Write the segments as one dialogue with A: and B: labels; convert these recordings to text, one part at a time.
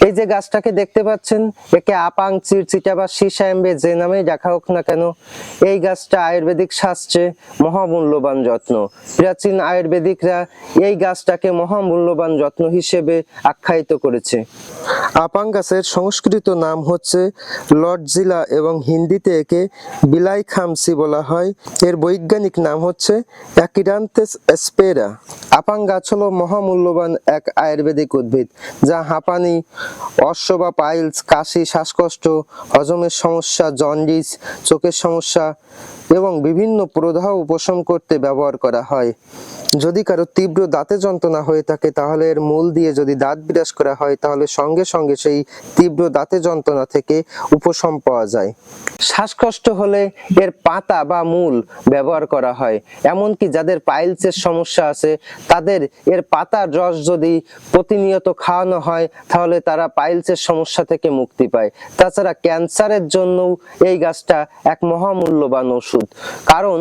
A: এই যে গাছটাকে দেখতে পাচ্ছেন, একে আপাং চিরচিটা বা সীসাম্বে যে নামেই ডাকা হোক না কেন, এই গাছটা আয়ুর্বেদিক শাস্ত্রে মহামূল্যবান রত্ন। প্রাচীন আয়ুর্বেদিকরা এই গাছটাকে মহামূল্যবান রত্ন হিসেবে আখ্যায়িত করেছে। আপাং গাছের সংস্কৃত নাম হচ্ছে লটজিলা এবং হিন্দিতে একে বিলাই খামসি বলা হয়। এর বৈজ্ঞানিক নাম হচ্ছে অ্যাকিরান্থেস অ্যাসপেরা। আপাং গাছ হলো মহামূল্যবান এক আয়ুর্বেদিক উদ্ভিদ, যা হাঁপানি, অশ্ব বা পাইলস, কাশি, শ্বাসকষ্ট, হজমের সমস্যা, জন্ডিস, চোখের সমস্যা এবং বিভিন্ন প্রদাহ উপশম করতে ব্যবহার করা হয়। যদি কারো তীব্র দাঁতে যন্ত্রণা হয়ে থাকে তাহলে এর মূল দিয়ে যদি দাঁত বিরাজ করা হয় তাহলে সঙ্গে সঙ্গে সেই তীব্র দাঁতে যন্ত্রণা থেকে উপশম পাওয়া যায়। শ্বাসকষ্ট হলে এর পাতা বা মূল ব্যবহার করা হয়। এমনকি যাদের পাইলসের সমস্যা আছে তাদের এর পাতার রস যদি প্রতিনিয়ত খাওয়ানো হয় তাহলে তারা পাইলসের সমস্যা থেকে মুক্তি পায়। তাছাড়া ক্যান্সারের জন্যও এই গাছটা এক মহামূল্যবান ওষুধ, কারণ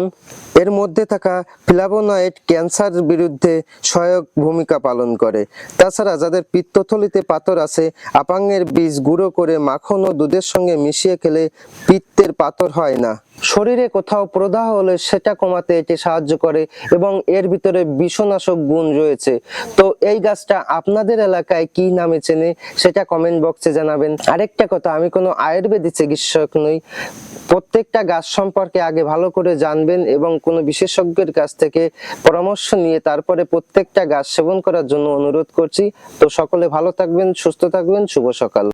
A: এর মধ্যে থাকা ফ্ল্যাভোনয়েড ক্যান্সার বিরুদ্ধে সহায়ক ভূমিকা পালন করে। তাছাড়া যাদের পিত্তথলিতে পাথর আছে, আপাংয়ের বীজ গুঁড়ো করে মাখন ও দুধের সঙ্গে মিশিয়ে খেলে পিত্তের পাথর হয় না। শরীরে কোথাও প্রদাহ হলে সেটা কমাতে এটি সাহায্য করে এবং এর ভিতরে বিষনাশক গুণ রয়েছে। তো এই গাছটা আপনাদের এলাকায় কি নামে চেনে সেটা কমেন্ট বক্সে জানাবেন। আরেকটা কথা, আমি কোনো আয়ুর্বেদিক চিকিৎসক নই। প্রত্যেকটা গাছ সম্পর্কে আগে ভালো করে জানবেন এবং কোনো বিশেষজ্ঞের কাছ থেকে পরামর্শ নিয়ে তারপরে প্রত্যেকটা গাছ সেবন করার জন্য অনুরোধ করছি। তো সকলে ভালো থাকবেন, সুস্থ থাকবেন, শুভ সকাল।